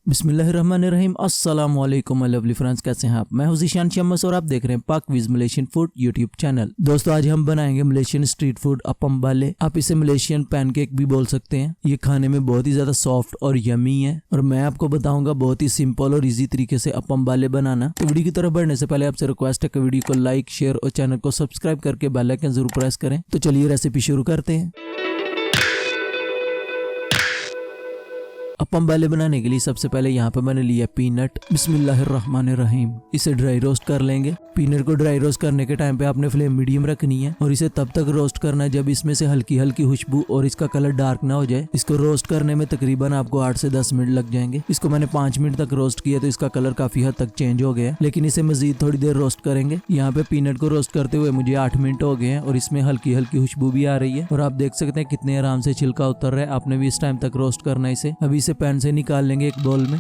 बिस्मिल्लाहिर्रहमानिर्रहीम। अस्सलाम वालेकुम लवली फ्रेंड्स, कैसे हैं आप? मैं हूं ज़ीशान शम्स और आप देख रहे हैं पाक विज मलेशियन फूड यूट्यूब चैनल। दोस्तों, आज हम बनाएंगे मलेशियन स्ट्रीट फूड अपम बाले। आप इसे मलेशियन पैनकेक भी बोल सकते हैं। ये खाने में बहुत ही ज्यादा सॉफ्ट और यमी है और मैं आपको बताऊंगा बहुत ही सिंपल और इजी तरीके से अपम बाले बनाना। तो वीडियो की तरफ बढ़ने से पहले आपसे रिक्वेस्ट है कि वीडियो को लाइक, शेयर और चैनल को सब्सक्राइब करके बेल आइकन जरूर प्रेस करें। तो चलिए रेसिपी शुरू करते हैं। अपम बाले बनाने के लिए सबसे पहले यहाँ पे मैंने लिया पीनट। बिस्मिल्लाहिर्रहमानिर्रहीम। इसे ड्राई रोस्ट कर लेंगे। पीनट को ड्राई रोस्ट करने के टाइम पे आपने फ्लेम मीडियम रखनी है और इसे तब तक रोस्ट करना है जब इसमें से हल्की हल्की खुशबू और इसका कलर डार्क ना हो जाए। इसको रोस्ट करने में तकरीबन आपको 8 से 10 मिनट लग जाएंगे। इसको मैंने 5 मिनट तक रोस्ट किया तो इसका कलर काफी हद तक चेंज हो गया, लेकिन इसे मजीद थोड़ी देर रोस्ट करेंगे। यहाँ पे पीनट को रोस्ट करते हुए मुझे 8 मिनट हो गए हैं और इसमें हल्की हल्की खुशबू भी आ रही है और आप देख सकते हैं कितने आराम से छिलका उतर रहा है। आपने भी इस टाइम तक रोस्ट करना है इसे। अभी इसे पैन से निकाल लेंगे एक बाउल में।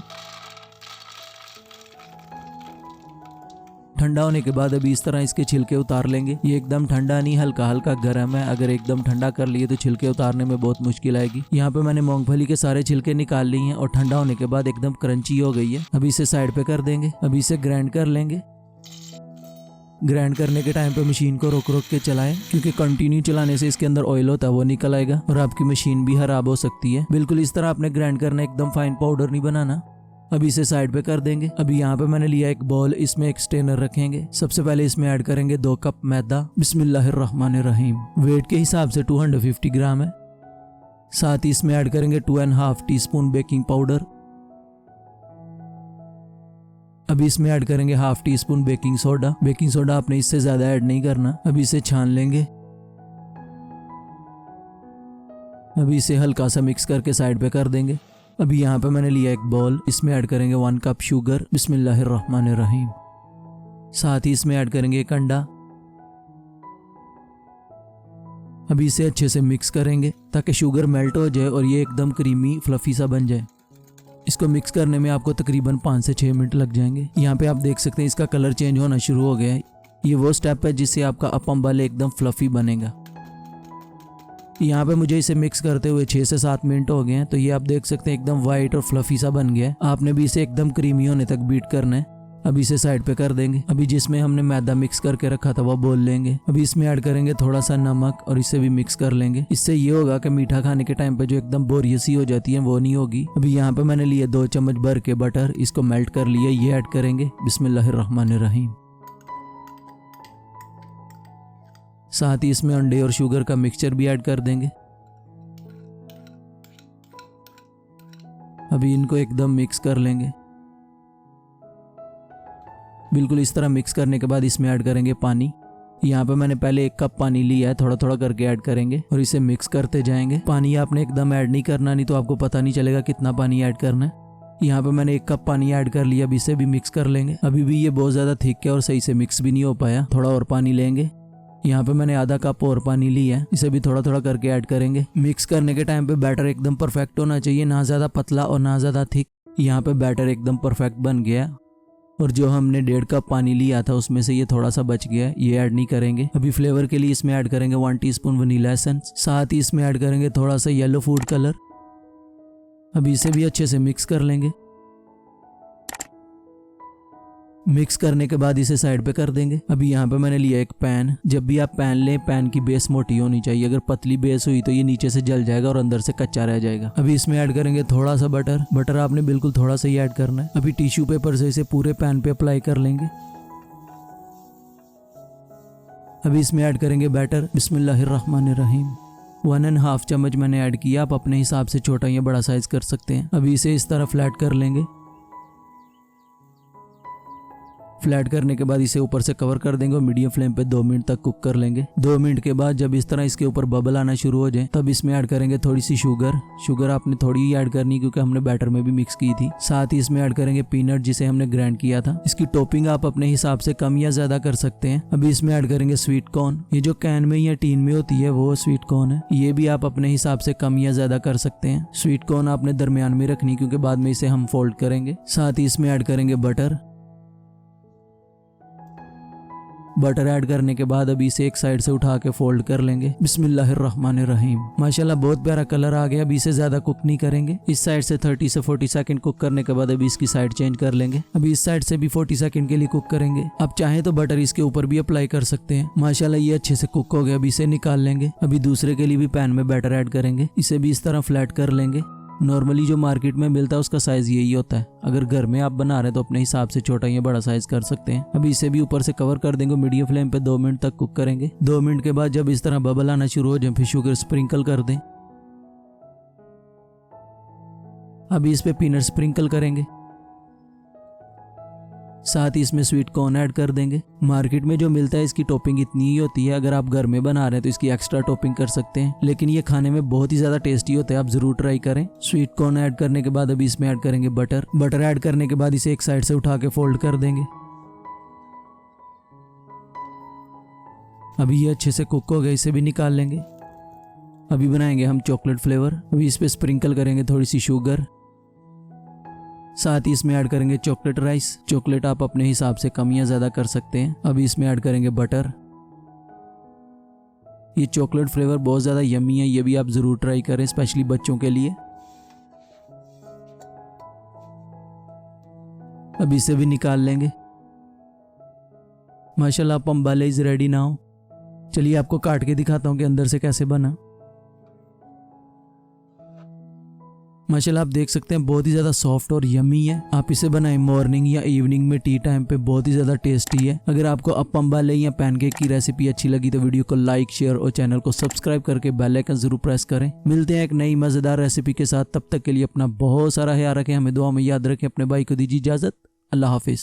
ठंडा होने के बाद अभी इस तरह इसके छिलके उतार लेंगे। ये एकदम ठंडा नहीं, हल्का हल्का गर्म है। अगर एकदम ठंडा कर लिए तो छिलके उतारने में बहुत मुश्किल आएगी। यहाँ पे मैंने मूंगफली के सारे छिलके निकाल लिए हैं और ठंडा होने के बाद एकदम क्रंची हो गई है। अभी इसे साइड पे कर देंगे। अभी इसे ग्राइंड कर लेंगे। ग्राइंड करने के टाइम पे मशीन को रोक रोक के चलाएं, क्योंकि कंटिन्यू चलाने से इसके अंदर ऑयल होता है वो निकल आएगा और आपकी मशीन भी खराब हो सकती है। बिल्कुल इस तरह आपने ग्राइंड करना, एकदम फाइन पाउडर नहीं बनाना। अभी इसे साइड पे कर देंगे। अभी यहाँ पे मैंने लिया एक बॉल, इसमें एक स्ट्रेनर रखेंगे। सबसे पहले इसमें ऐड करेंगे 2 कप मैदा। बिस्मिल्लाहिर्रहमानिर्रहीम। वेट के हिसाब से 250 ग्राम है। साथ ही इसमें ऐड करेंगे 2.5 टीस्पून बेकिंग पाउडर। अभी इसमें ऐड करेंगे 1/2 teaspoon baking soda. Baking soda आपने इससे ज्यादा ऐड नहीं करना। अभी इसे छान लेंगे। अभी इसे हल्का सा मिक्स करके साइड पे कर देंगे। अभी यहाँ पे मैंने लिया एक बॉल, इसमें ऐड करेंगे 1 कप शुगर। बिस्मिल्लाहिर्रहमानिर्रहीम। साथ ही इसमें ऐड करेंगे एक अंडा। अभी इसे अच्छे से मिक्स करेंगे ताकि शुगर मेल्ट हो जाए और ये एकदम क्रीमी फ्लफी सा बन जाए। इसको मिक्स करने में आपको तकरीबन 5 से 6 मिनट लग जाएंगे। यहाँ पे आप देख सकते हैं इसका कलर चेंज होना शुरू हो गया है। ये वो स्टेप है जिससे आपका अपम बाले एकदम फ्लफी बनेगा। यहाँ पे मुझे इसे मिक्स करते हुए 6 से 7 मिनट हो गए हैं। तो ये आप देख सकते हैं एकदम वाइट और फ्लफी सा बन गया है। आपने भी इसे एकदम क्रीमी होने तक बीट करना है। अभी इसे साइड पे कर देंगे। अभी जिसमें हमने मैदा मिक्स करके रखा था वो बोल लेंगे। अभी इसमें ऐड करेंगे थोड़ा सा नमक और इसे भी मिक्स कर लेंगे। इससे ये होगा कि मीठा खाने के टाइम पे जो एकदम बोरियसी हो जाती है वो नहीं होगी। अभी यहाँ पे मैंने लिए 2 चम्मच भर के बटर, इसको मेल्ट कर लिया, ये ऐड करेंगे। बिस्मिल्लाहिर्रहमानिर्रहीम। साथ ही इसमें अंडे और शुगर का मिक्सचर भी ऐड कर देंगे। अभी इनको एकदम मिक्स कर लेंगे। बिल्कुल इस तरह मिक्स करने के बाद इसमें ऐड करेंगे पानी। यहाँ पे मैंने पहले 1 कप पानी लिया है, थोड़ा थोड़ा करके ऐड करेंगे और इसे मिक्स करते जाएंगे। पानी आपने एकदम ऐड नहीं करना, नहीं तो आपको पता नहीं चलेगा कितना पानी ऐड करना है। यहाँ पे मैंने 1 कप पानी ऐड कर लिया। अभी इसे भी मिक्स कर लेंगे। अभी भी ये बहुत ज्यादा थिक है और सही से मिक्स भी नहीं हो पाया, थोड़ा और पानी लेंगे। यहाँ पे मैंने आधा कप और पानी लिया है, इसे भी थोड़ा थोड़ा करके ऐड करेंगे। मिक्स करने के टाइम पे बैटर एकदम परफेक्ट होना चाहिए, ना ज्यादा पतला और ना ज्यादा थिक। यहाँ पे बैटर एकदम परफेक्ट बन गया और जो हमने 1.5 कप पानी लिया था उसमें से ये थोड़ा सा बच गया, ये ऐड नहीं करेंगे। अभी फ्लेवर के लिए इसमें ऐड करेंगे 1 टीस्पून वनीला एसेंस। साथ ही इसमें ऐड करेंगे थोड़ा सा येलो फूड कलर। अभी इसे भी अच्छे से मिक्स कर लेंगे। मिक्स करने के बाद इसे साइड पे कर देंगे। अभी यहाँ पे मैंने लिया एक पैन। जब भी आप पैन लें, पैन की बेस मोटी होनी चाहिए। अगर पतली बेस हुई तो ये नीचे से जल जाएगा और अंदर से कच्चा रह जाएगा। अभी इसमें ऐड करेंगे थोड़ा सा बटर। बटर आपने बिल्कुल थोड़ा सा ही ऐड करना है। अभी टिश्यू पेपर से इसे पूरे पैन पे अप्लाई कर लेंगे। अभी इसमें ऐड करेंगे बैटर। बिस्मिल्लाहिर्रहमानिर्रहीम। 1.5 चम्मच मैंने ऐड किया, आप अपने हिसाब से छोटा या बड़ा साइज कर सकते हैं। अभी इसे इस तरह फ्लैट कर लेंगे। फ्लैट करने के बाद इसे ऊपर से कवर कर देंगे और मीडियम फ्लेम पे 2 मिनट तक कुक कर लेंगे। 2 मिनट के बाद जब इस तरह इसके ऊपर बबल आना शुरू हो जाए तब इसमें ऐड करेंगे थोड़ी सी शुगर। शुगर आपने थोड़ी ही ऐड करनी क्योंकि हमने बैटर में भी मिक्स की थी। साथ ही इसमें ऐड करेंगे पीनट जिसे हमने ग्राइंड किया था। इसकी टॉपिंग आप अपने हिसाब से कम या ज्यादा कर सकते हैं। अभी इसमें ऐड करेंगे स्वीट कॉर्न। ये जो कैन में या टीन में होती है वो स्वीट कॉर्न है। ये भी आप अपने हिसाब से कम या ज्यादा कर सकते हैं। स्वीट कॉर्न आपने दरमियान में रखनी क्योंकि बाद में इसे हम फोल्ड करेंगे। साथ ही इसमें ऐड करेंगे बटर। बटर ऐड करने के बाद अभी इसे एक साइड से उठा के फोल्ड कर लेंगे। बिस्मिल्लाहिर्रहमानिर्रहीम। माशाल्लाह बहुत प्यारा कलर आ गया। अभी इसे ज्यादा कुक नहीं करेंगे। इस साइड से 30 से 40 सेकंड कुक करने के बाद अभी इसकी साइड चेंज कर लेंगे। अभी इस साइड से भी 40 सेकंड के लिए कुक करेंगे। आप चाहें तो बटर इसके ऊपर भी अप्लाई कर सकते हैं। माशाल्लाह ये अच्छे से कुक हो गया। अभी इसे निकाल लेंगे। अभी दूसरे के लिए भी पैन में बैटर ऐड करेंगे। इसे भी इस तरह फ्लैट कर लेंगे। नॉर्मली जो मार्केट में मिलता है उसका साइज यही होता है। अगर घर में आप बना रहे हैं तो अपने हिसाब से छोटा या बड़ा साइज कर सकते हैं। अभी इसे भी ऊपर से कवर कर देंगे। मीडियम फ्लेम पे 2 मिनट तक कुक करेंगे। 2 मिनट के बाद जब इस तरह बबल आना शुरू हो जाए फिर शुगर स्प्रिंकल कर दें। अभी इस पे पीनट स्प्रिंकल करेंगे। साथ ही इसमें स्वीट कॉर्न ऐड कर देंगे। मार्केट में जो मिलता है इसकी टॉपिंग इतनी ही होती है। अगर आप घर में बना रहे हैं तो इसकी एक्स्ट्रा टॉपिंग कर सकते हैं, लेकिन ये खाने में बहुत ही ज्यादा टेस्टी होता है। आप जरूर ट्राई करें। स्वीट कॉर्न ऐड करने के बाद अभी इसमें ऐड करेंगे बटर। बटर ऐड करने के बाद इसे एक साइड से उठा के फोल्ड कर देंगे। अभी ये अच्छे से कुक हो गया। इसे भी निकाल लेंगे। अभी बनाएंगे हम चॉकलेट फ्लेवर। अभी इस पे स्प्रिंकल करेंगे थोड़ी सी शुगर। साथ ही इसमें ऐड करेंगे चॉकलेट राइस। चॉकलेट आप अपने हिसाब से कम या ज्यादा कर सकते हैं। अभी इसमें ऐड करेंगे बटर। ये चॉकलेट फ्लेवर बहुत ज्यादा यम्मी है। ये भी आप जरूर ट्राई करें, स्पेशली बच्चों के लिए। अभी इसे भी निकाल लेंगे। माशाल्लाह पंबाले इज रेडी नाउ। चलिए आपको काट के दिखाता हूँ कि अंदर से कैसे बना। माशाल्लाह आप देख सकते हैं बहुत ही ज़्यादा सॉफ्ट और यमी है। आप इसे बनाएं मॉर्निंग या इवनिंग में टी टाइम पे, बहुत ही ज़्यादा टेस्टी है। अगर आपको अप्पम बाले या पैनकेक की रेसिपी अच्छी लगी तो वीडियो को लाइक, शेयर और चैनल को सब्सक्राइब करके बेल आइकन जरूर प्रेस करें। मिलते हैं एक नई मज़ेदार रेसिपी के साथ। तब तक के लिए अपना बहुत सारा ख्याल रखें। हमें दुआ में याद रखें। अपने भाई को दीजिए इजाज़त। अल्लाह हाफिज़।